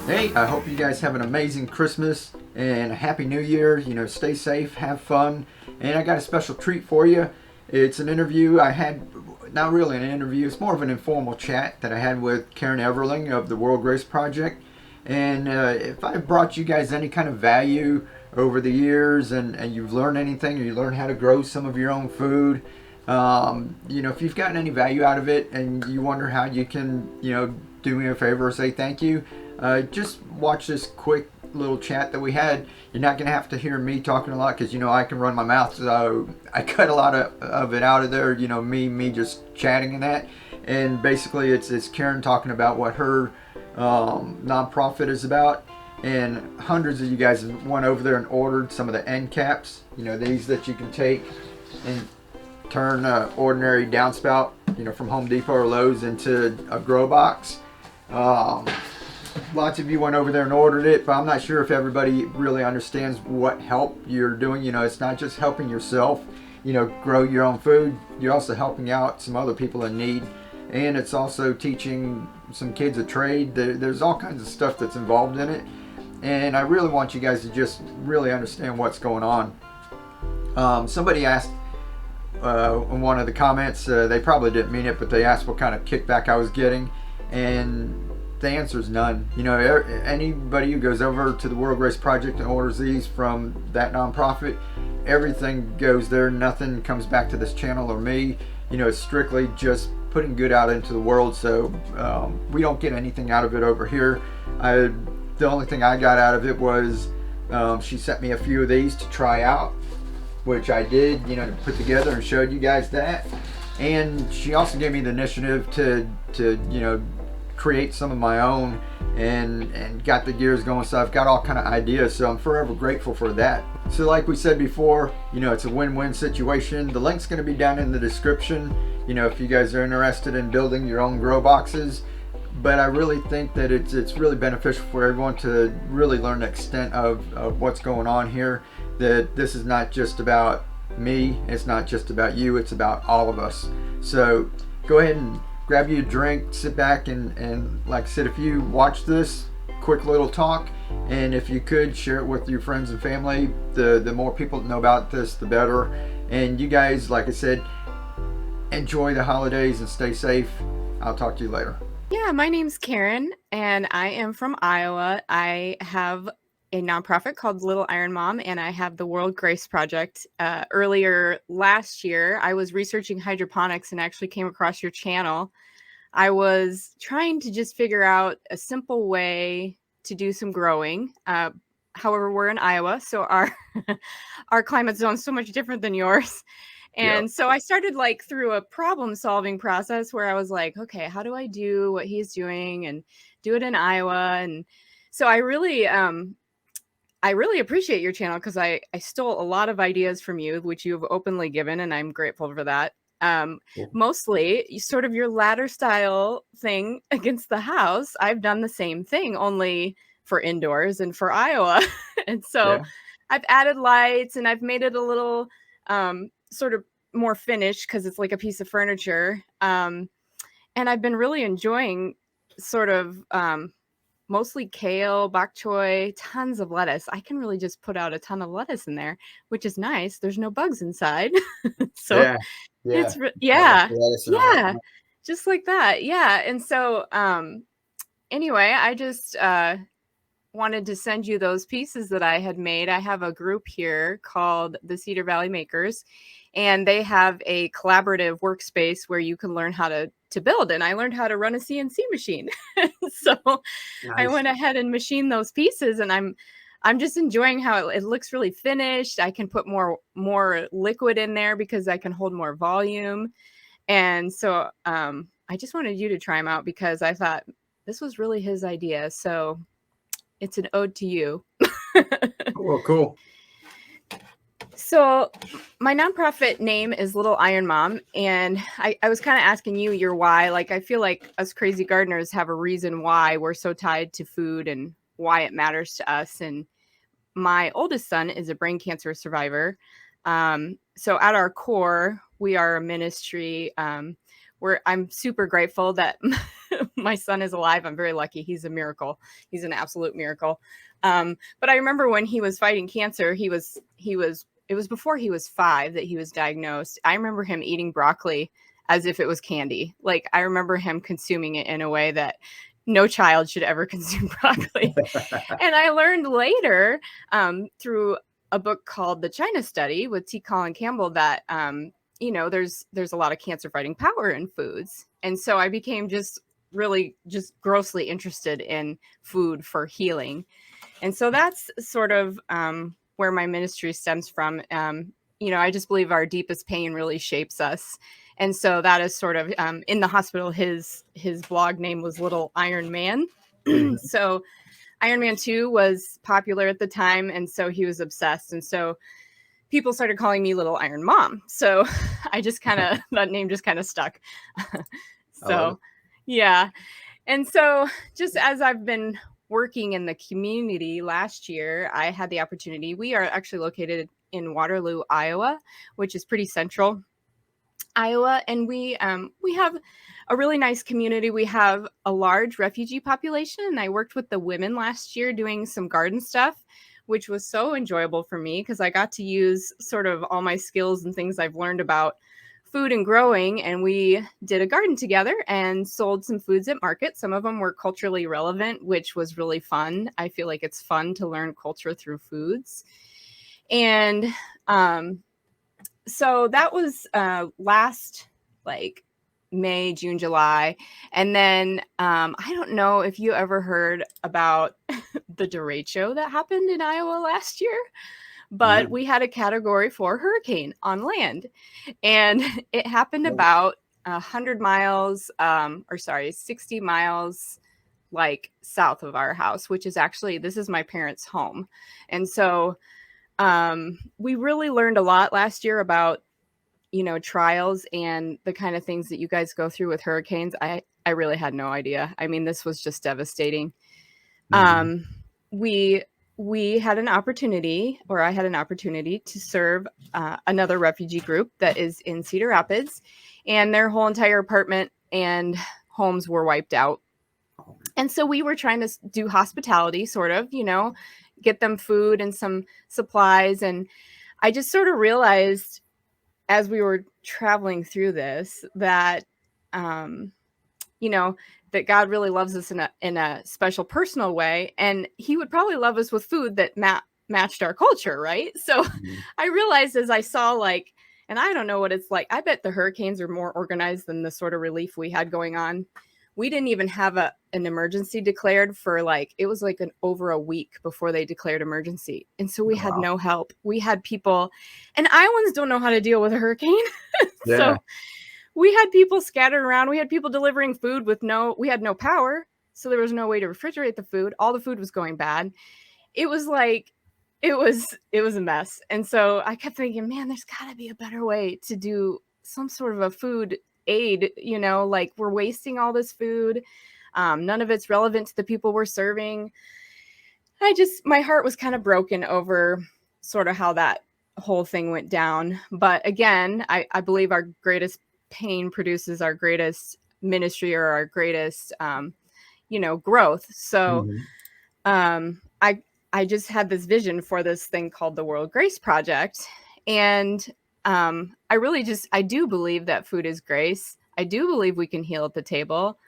Hey, I hope you guys have an amazing Christmas and a Happy New Year. Stay safe, have fun. And I got a special treat for you. It's an interview I had, not really an interview, it's more of an informal chat that I had with Karen Everling of the World Grace Project. And if I brought you guys any kind of value over the years and you've learned anything or you learned how to grow some of your own food, if you've gotten any value out of it and you wonder how you can, do me a favor or say thank you, just watch this quick little chat that we had. You're not going to have to hear me talking a lot because, I can run my mouth. So I cut a lot of it out of there, me just chatting and that. And basically it's Karen talking about what her nonprofit is about. And hundreds of you guys went over there and ordered some of the end caps, these that you can take and turn ordinary downspout, from Home Depot or Lowe's into a grow box. Lots of you went over there and ordered it, but I'm not sure if everybody really understands what help you're doing. It's not just helping yourself, grow your own food. You're also helping out some other people in need. And it's also teaching some kids a trade. There's all kinds of stuff that's involved in it. And I really want you guys to just really understand what's going on. Somebody asked in one of the comments, they probably didn't mean it, but they asked what kind of kickback I was getting. And the answer is none. Anybody who goes over to the World Grace Project and orders these from that nonprofit, everything goes there. Nothing comes back to this channel or me. It's strictly just putting good out into the world. So we don't get anything out of it over here. The only thing I got out of it was she sent me a few of these to try out, which I did, to put together and showed you guys that. And she also gave me the initiative to create some of my own and got the gears going. So I've got all kind of ideas, so I'm forever grateful for that. So like we said before, it's a win-win situation. The link's going to be down in the description, if you guys are interested in building your own grow boxes. But I really think that it's really beneficial for everyone to really learn the extent of what's going on here, that this is not just about me, it's not just about you, it's about all of us. So go ahead and grab you a drink, sit back, and like I said, if you watch this quick little talk, and if you could share it with your friends and family, the more people that know about this, the better. And you guys, like I said, enjoy the holidays and stay safe. I'll talk to you later. Yeah, my name's Karen, and I am from Iowa. I have a nonprofit called Little Iron Mom, and I have the World Grace Project. Earlier last year, I was researching hydroponics and actually came across your channel. I was trying to just figure out a simple way to do some growing. However, we're in Iowa, so our our climate zone's so much different than yours. And so I started through a problem solving process where I was like, okay, how do I do what he's doing and do it in Iowa? And so I really appreciate your channel because I stole a lot of ideas from you, which you have openly given, and I'm grateful for that. Mostly sort of your ladder style thing against the house. I've done the same thing, only for indoors and for Iowa. And so I've added lights and I've made it a little sort of more finished because it's like a piece of furniture. And I've been really enjoying sort of mostly kale, bok choy, tons of lettuce. I can really just put out a ton of lettuce in there, which is nice. There's no bugs inside. So it's just like that. Yeah. And so anyway, I just wanted to send you those pieces that I had made. I have a group here called the Cedar Valley Makers, and they have a collaborative workspace where you can learn how to build. And I learned how to run a CNC machine. So I went ahead and machined those pieces, and I'm just enjoying how it looks really finished. I can put more liquid in there because I can hold more volume. And so I just wanted you to try them out because I thought this was really his idea. So it's an ode to you. Well, cool. So my nonprofit name is Little Iron Mom, and I was kind of asking you your why. I feel like us crazy gardeners have a reason why we're so tied to food and why it matters to us. And my oldest son is a brain cancer survivor. So at our core, we are a ministry where I'm super grateful that my son is alive. I'm very lucky. He's a miracle. He's an absolute miracle. But I remember when he was fighting cancer, it was before he was 5 that he was diagnosed. I remember him eating broccoli as if it was candy. Like, I remember him consuming it in a way that no child should ever consume broccoli. And I learned later through a book called The China Study with T. Colin Campbell that, there's a lot of cancer fighting power in foods. And so I became just grossly interested in food for healing. And so that's sort of where my ministry stems from. I just believe our deepest pain really shapes us. And so that is sort of in the hospital, his blog name was Little Iron Man. So Iron Man 2 was popular at the time. And so he was obsessed. And so people started calling me Little Iron Mom. So that name just kind of stuck. So, yeah. And so just as I've been working in the community last year, I had the opportunity. We are actually located in Waterloo, Iowa, which is pretty central Iowa. And we have a really nice community. We have a large refugee population. And I worked with the women last year doing some garden stuff, which was so enjoyable for me because I got to use sort of all my skills and things I've learned about food and growing. And we did a garden together and sold some foods at market. Some of them were culturally relevant, which was really fun. I feel like it's fun to learn culture through foods. And so that was last May, June, July. And then I don't know if you ever heard about the derecho that happened in Iowa last year, but we had a category 4 hurricane on land. And it happened about 100 miles, 60 miles south of our house, which is actually, this is my parents' home. And so we really learned a lot last year about, trials and the kind of things that you guys go through with hurricanes. I really had no idea. I mean, this was just devastating. We had an opportunity, or I had an opportunity to serve another refugee group that is in Cedar Rapids, and their whole entire apartment and homes were wiped out. And so we were trying to do hospitality, sort of, get them food and some supplies. And I just sort of realized as we were traveling through this that, that God really loves us in a special personal way. And he would probably love us with food that matched our culture, right? So I realized as I saw and I don't know what it's like. I bet the hurricanes are more organized than the sort of relief we had going on. We didn't even have an emergency declared for it was over a week before they declared emergency. And so we had no help. We had people, and Iowans don't know how to deal with a hurricane. So we had people scattered around. We had people delivering food we had no power. So there was no way to refrigerate the food. All the food was going bad. It was it was a mess. And so I kept thinking, man, there's gotta be a better way to do some sort of a food aid, we're wasting all this food. None of it's relevant to the people we're serving. My heart was kind of broken over sort of how that whole thing went down. But again, I believe our greatest pain produces our greatest ministry or our greatest, growth. So I just had this vision for this thing called the World Grace Project. And I do believe that food is grace. I do believe we can heal at the table.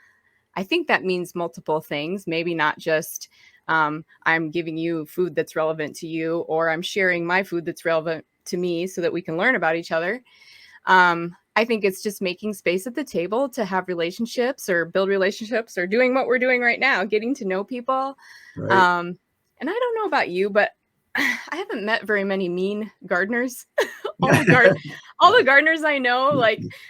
I think that means multiple things, maybe not just I'm giving you food that's relevant to you, or I'm sharing my food that's relevant to me so that we can learn about each other. I think it's just making space at the table to have relationships or build relationships or doing what we're doing right now, getting to know people. Right. And I don't know about you, but I haven't met very many mean gardeners. all the gardeners I know,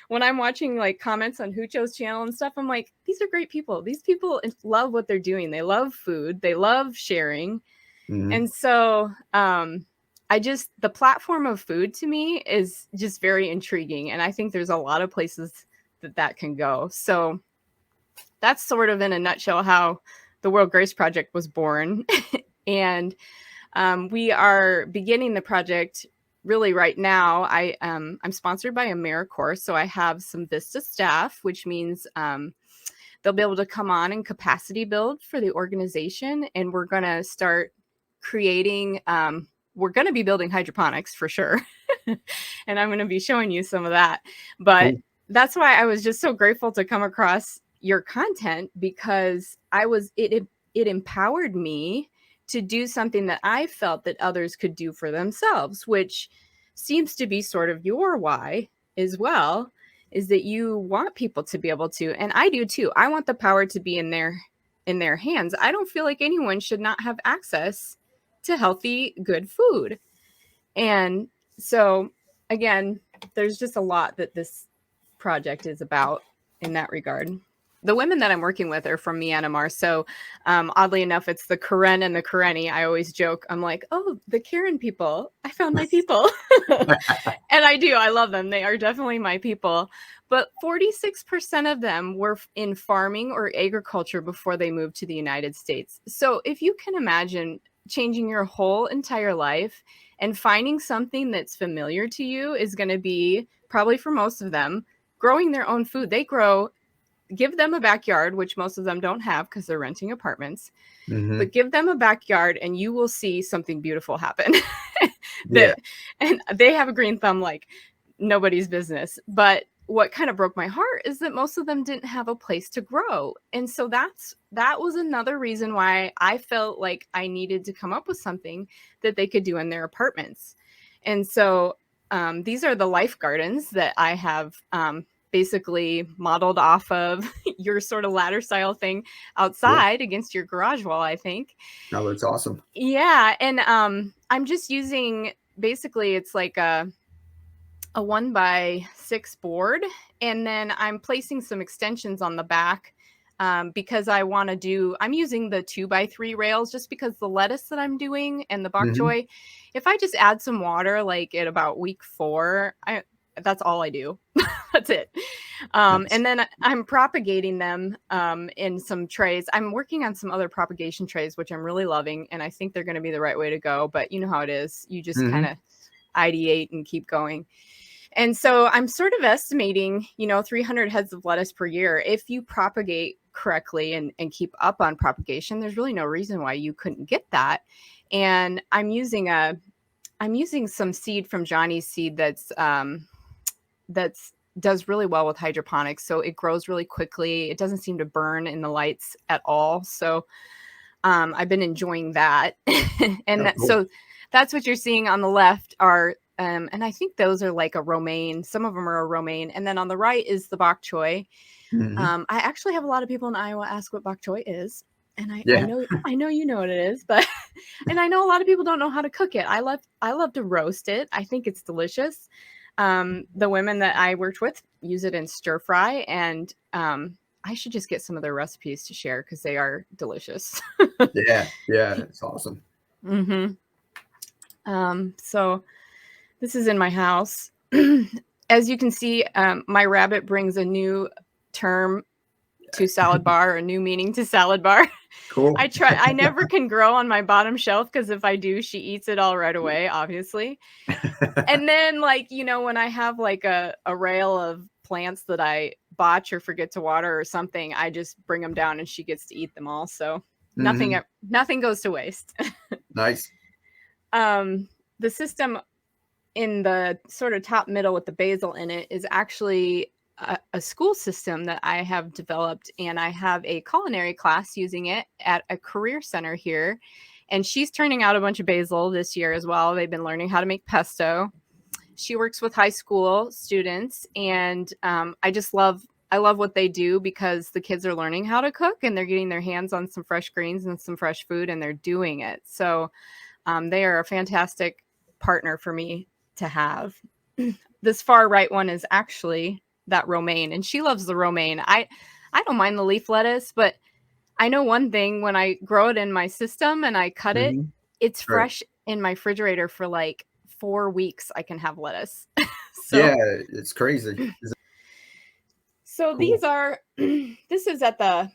when I'm watching comments on Hucho's channel and stuff, I'm like, these are great people. These people love what they're doing. They love food. They love sharing. And so the platform of food to me is just very intriguing. And I think there's a lot of places that can go. So that's sort of in a nutshell how the World Grace Project was born. And we are beginning the project really right now. I'm sponsored by AmeriCorps, so I have some Vista staff, which means they'll be able to come on and capacity build for the organization. And we're going to start creating, we're going to be building hydroponics for sure. And I'm going to be showing you some of that. But Cool. that's why I was just so grateful to come across your content, because it empowered me to do something that I felt that others could do for themselves, which seems to be sort of your why as well, is that you want people to be able to, and I do too. I want the power to be in their hands. I don't feel like anyone should not have access to healthy, good food. And so again, there's just a lot that this project is about in that regard. The women that I'm working with are from Myanmar. So oddly enough, it's the Karen and the Karenni. I always joke, I'm like, oh, the Karen people. I found my people. And I do. I love them. They are definitely my people. But 46% of them were in farming or agriculture before they moved to the United States. So if you can imagine changing your whole entire life and finding something that's familiar to you is going to be, probably for most of them, growing their own food. Give them a backyard, which most of them don't have because they're renting apartments, but give them a backyard and you will see something beautiful happen. Yeah. And they have a green thumb like nobody's business. But what kind of broke my heart is that most of them didn't have a place to grow. And so that was another reason why I felt like I needed to come up with something that they could do in their apartments. And so these are the life gardens that I have basically modeled off of your sort of ladder style thing Yeah. outside against your garage wall, I think. No, that's awesome. Yeah. And I'm just using, basically it's like a 1x6 board. And then I'm placing some extensions on the back because I'm using the 2x3 rails just because the lettuce that I'm doing and the bok choy, if I just add some water, like at about week 4, that's all I do. That's it. Nice. And then I'm propagating them in some trays. I'm working on some other propagation trays, which I'm really loving. And I think they're going to be the right way to go. But you know how it is. You just kind of ideate and keep going. And so I'm sort of estimating, 300 heads of lettuce per year. If you propagate correctly and keep up on propagation, there's really no reason why you couldn't get that. And I'm using some seed from Johnny's seed that's does really well with hydroponics. So it grows really quickly. It doesn't seem to burn in the lights at all. So I've been enjoying that. And Cool. so that's what you're seeing on the left are, and I think those are like a romaine. Some of them are a romaine. And then on the right is the bok choy. I actually have a lot of people in Iowa ask what bok choy is. And I know you know what it is, but and I know a lot of people don't know how to cook it. I love to roast it. I think it's delicious. The women that I worked with use it in stir fry, and I should just get some of their recipes to share because they are delicious. Yeah, it's awesome. So this is in my house. As you can see, my rabbit brings a new term to salad bar, a new meaning to salad bar. Cool. I never can grow on my bottom shelf because if I do, she eats it all right away, obviously. And then when I have like a rail of plants that I botch or forget to water or something, I just bring them down and she gets to eat them all. So nothing goes to waste. Nice. The system in the sort of top middle with the basil in it is actually a school system that I have developed, and I have a culinary class using it at a career center here. And she's turning out a bunch of basil this year as well. They've been learning how to make pesto. She works with high school students, and I love what they do because the kids are learning how to cook and they're getting their hands on some fresh greens and some fresh food, and they're doing it. So they are a fantastic partner for me to have. This far right one is actually that romaine, and she loves the romaine. I don't mind the leaf lettuce, but I know one thing: when I grow it in my system and I cut it, it's fresh in my refrigerator for like 4 weeks. I can have lettuce. So, yeah, it's crazy. So these are, this is at the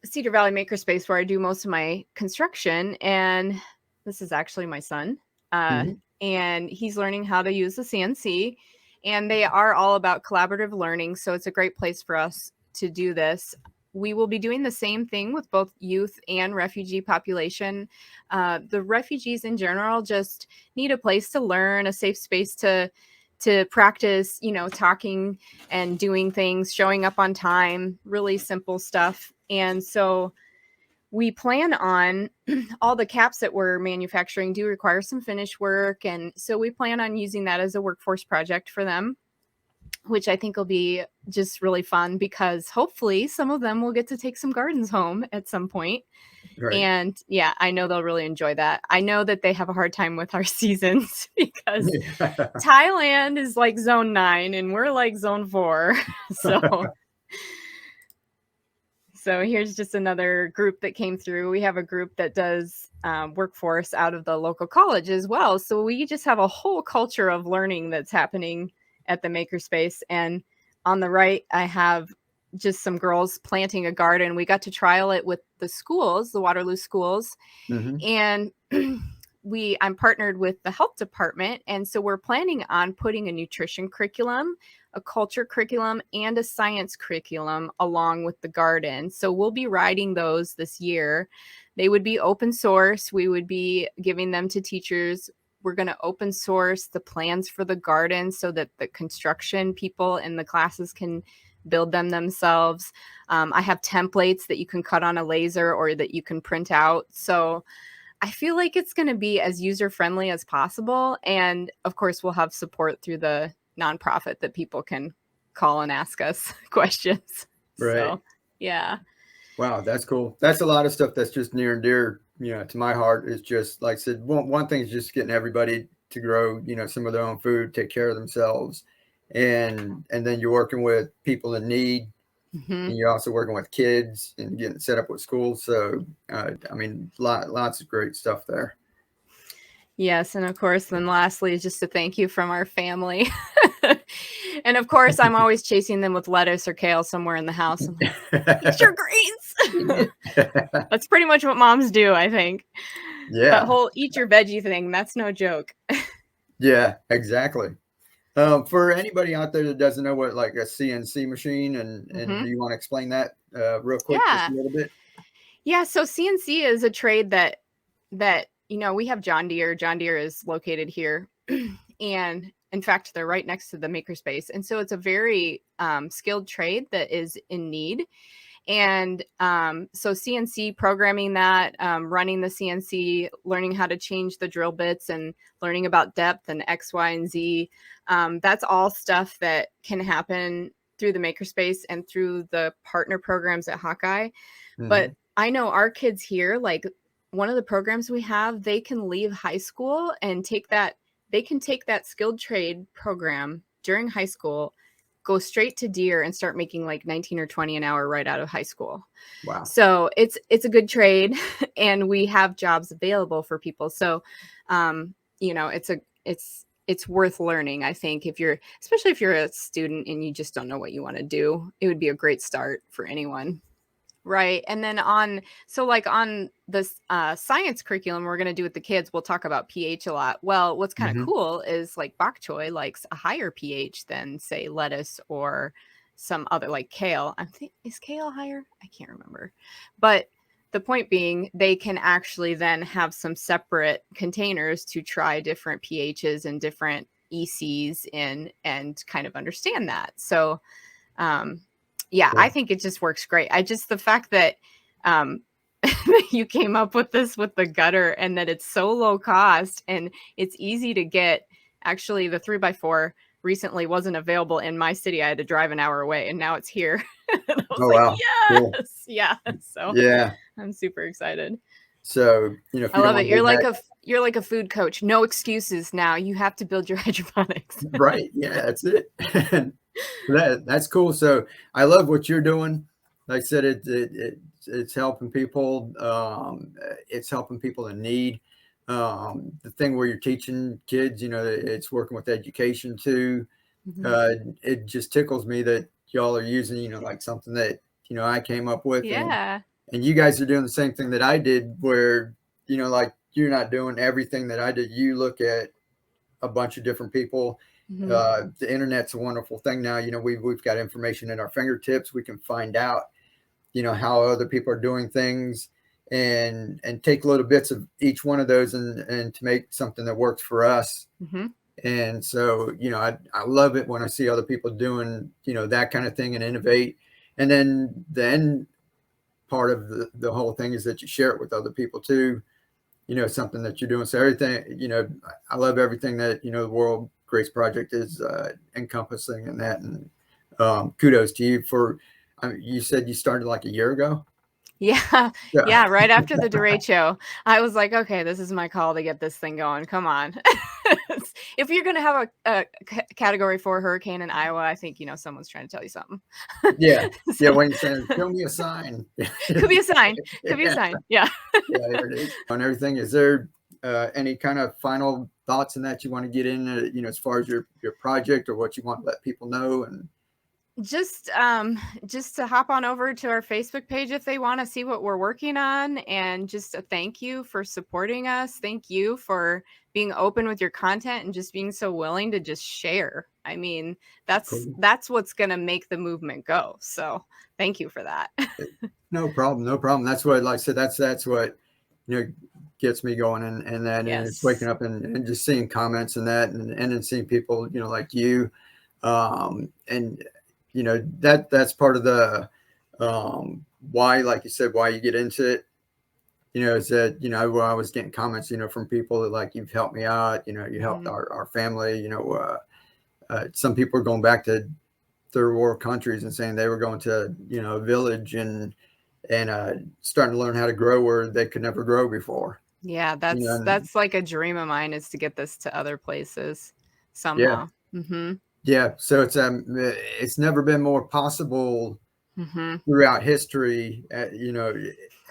Cedar Valley Makerspace where I do most of my construction. And this is actually my son. And he's learning how to use the CNC. And they are all about collaborative learning. So it's a great place for us to do this. we will be doing the same thing with both youth and refugee population. The refugees in general just need a place to learn, a safe space to practice, talking and doing things, showing up on time, really simple stuff. And so we plan on all the caps that we're manufacturing do require some finish work. And so we plan on using that as a workforce project for them, which I think will be just really fun because hopefully some of them will get to take some gardens home at some point. Right. And yeah, I know they'll really enjoy that. I know that they have a hard time with our seasons because Yeah. Thailand is like zone 9 and we're like zone 4. So here's just another group that came through. We have a group that does workforce out of the local college as well. So we just have a whole culture of learning that's happening at the Makerspace. And on the right, I have just some girls planting a garden. We got to trial it with the schools, the Waterloo schools. Hmm. And I'm partnered with the health department. And so we're planning on putting a nutrition curriculum, a culture curriculum, and a science curriculum along with the garden. So we'll be writing those this year. They would be open source. We would be giving them to teachers. We're going to open source the plans for the garden so that the construction people in the classes can build them themselves. I have templates that you can cut on a laser or that you can print out. So I feel like it's going to be as user-friendly as possible. And of course, we'll have support through the nonprofit that people can call and ask us questions. Right. So, yeah. Wow, that's cool. That's a lot of stuff that's just near and dear, to my heart. Is just like I said, one thing is just getting everybody to grow, some of their own food, take care of themselves, and then you're working with people in need, Mm-hmm. and you're also working with kids and getting set up with schools. So, I mean, lots of great stuff there. Yes. And of course, then lastly, just a thank you from our family. And of course, I'm always chasing them with lettuce or kale somewhere in the house. I'm like, eat your greens. That's pretty much what moms do, I think. That Yeah, whole eat your veggie thing, that's no joke. yeah, exactly. For anybody out there that doesn't know what like a CNC machine, and Mm-hmm. do you want to explain that real quick, just Yeah. a little bit? Yeah, so CNC is a trade that we have John Deere. John Deere is located here, and in fact, they're right next to the makerspace, and so it's a very skilled trade that is in need. And so CNC programming that, running the CNC, learning how to change the drill bits, and learning about depth and X, Y, and Z. That's all stuff that can happen through the makerspace and through the partner programs at Hawkeye. But Hmm. I know our kids here, like one of the programs we have, they can leave high school and they can take that skilled trade program during high school, go straight to Deere and start making like 19 or 20 an hour right out of high school. Wow. So it's a good trade and we have jobs available for people. So it's worth learning, I think, especially if you're a student and you just don't know what you want to do. It would be a great start for anyone. Right. And then on this science curriculum we're going to do with the kids, we'll talk about pH a lot. Well, what's kind of Hmm. cool is like bok choy likes a higher pH than say lettuce or some other like kale. Is kale higher? I can't remember. But the point being, they can actually then have some separate containers to try different pHs and different ECs in and kind of understand that. So, um, yeah, I Cool. think it just works great. The fact that um, you came up with this with the gutter and that it's so low cost and it's easy to get. Actually, the 3x4 recently wasn't available in my city. I had to drive an hour away and now it's here. And I was Oh like, wow, cool. yes. Yeah. So Yeah. I'm super excited. So if I you don't love want it. to go back, You're like a food coach. No excuses now. You have to build your hydroponics. right? Yeah, that's it. That's cool. So I love what you're doing. Like I said, it's helping people. It's helping people in need. The thing where you're teaching kids, it's working with education too. Mhm. Uh, it just tickles me that y'all are using, like something that I came up with, Yeah. and you guys are doing the same thing that I did, where like you're not doing everything that I did. You look at a bunch of different people. Mhm. The internet's a wonderful thing now. We've got information at our fingertips. We can find out, how other people are doing things, and take little bits of each one of those, and to make something that works for us. Mm-hmm. And so, I love it when I see other people doing, that kind of thing and innovate. And then part of the whole thing is that you share it with other people too, something that you're doing. So everything, I love everything that, the World Grace Project is encompassing in that. And kudos to you for, you said you started like a year ago? Yeah, Yeah. yeah, right after the derecho, I was like, "Okay, this is my call to get this thing going, come on." If you're gonna have a Category 4 hurricane in Iowa, I think, someone's trying to tell you something. Yeah. Yeah. So When you're saying, show me a sign. could be a sign, could be a Yeah. sign, yeah. Yeah, there it is. On everything, is there any kind of final thoughts in that you want to get in, as far as your project, or what you want to let people know? And Just to hop on over to our Facebook page if they want to see what we're working on, and just a thank you for supporting us. Thank you for being open with your content and just being so willing to just share. I mean, that's cool. that's what's going to make the movement go. So, thank you for that. No problem, no problem. That's what, like I said, that's what gets me going, and it's waking Yes. up and just seeing comments and that, and then seeing people like you, and that's part of the why, like you said, why you get into it. Is that I was getting comments from people that, like, you've helped me out, you helped Mhm. our family, some people are going back to third world countries and saying they were going to a village, and starting to learn how to grow where they could never grow before. Yeah, that's And that's like a dream of mine, is to get this to other places yeah, somehow. Mhm. yeah. So it's never been more possible Mhm. throughout history,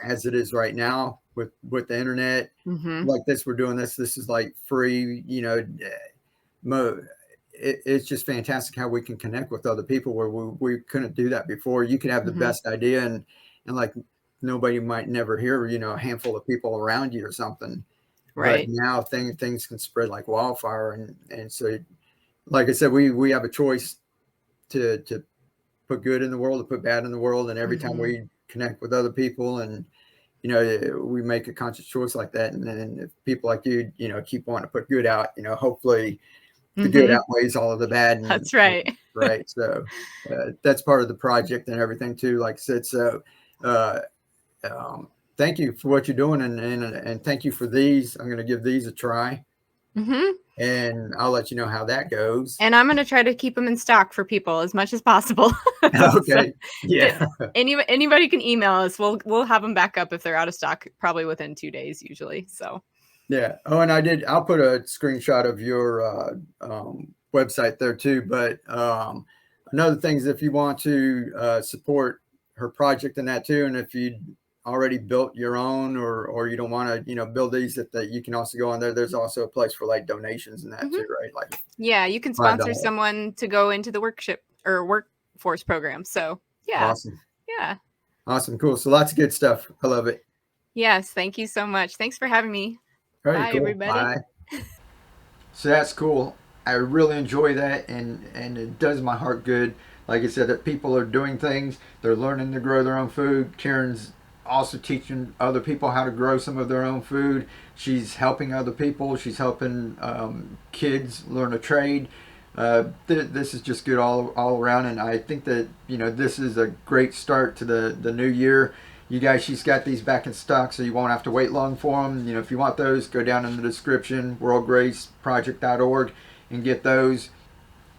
as it is right now with the internet. Mhm. Like this, we're doing this. This is like free. Mo. It's just fantastic how we can connect with other people where we couldn't do that before. You could have the Mhm. best idea, and like nobody might never hear, a handful of people around you or something. But Right. now things can spread like wildfire, and so, like I said, we have a choice to put good in the world, to put bad in the world, and every time Mhm. we connect with other people, and we make a conscious choice like that, and then if people like you, keep wanting to put good out, hopefully the good Mhm. outweighs all of the bad, and That's right. right. So that's part of the project and everything too, like I said. So uh, um, thank you for what you're doing, and thank you for these. I'm going to give these a try, Mhm. and I'll let you know how that goes. And I'm gonna try to keep them in stock for people as much as possible. So, Okay. it Yeah. anybody can email us. We'll have them back up if they're out of stock, probably within 2 days usually, so Yeah. Oh, and I'll put a screenshot of your website there too. But another thing is, if you want to support her project and that too, and if you already built your own, or you don't want to, build these, that you can also go on there. There's also a place for like donations and that Mhm. too, right? Like Yeah, you can sponsor $5. someone to go into the workshop or workforce program, so, yeah. Awesome. Yeah. Awesome. Cool. So lots of good stuff. I love it. Yes, thank you so much. Thanks for having me. All right. Bye, Cool. everybody. Bye. So that's cool. I really enjoy that, and it does my heart good. Like I said, that people are doing things, they're learning to grow their own food. Karen's also teaching other people how to grow some of their own food. She's helping other people. She's helping kids learn a trade. This is just good all around, and I think that this is a great start to the new year. You guys, she's got these back in stock, so you won't have to wait long for them. If you want those, go down in the description, worldgraceproject.org, and get those.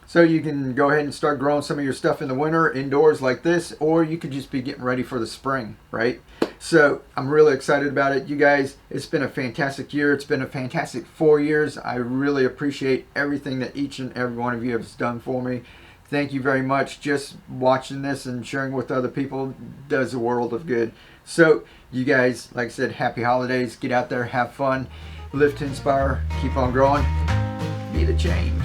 So you can go ahead and start growing some of your stuff in the winter indoors like this, or you could just be getting ready for the spring, right? So I'm really excited about it. You guys, it's been a fantastic year. It's been a fantastic 4 years. I really appreciate everything that each and every one of you has done for me. Thank you very much. Just watching this and sharing with other people does a world of good. So you guys, like I said, happy holidays. Get out there, have fun, live to inspire, keep on growing, be the change.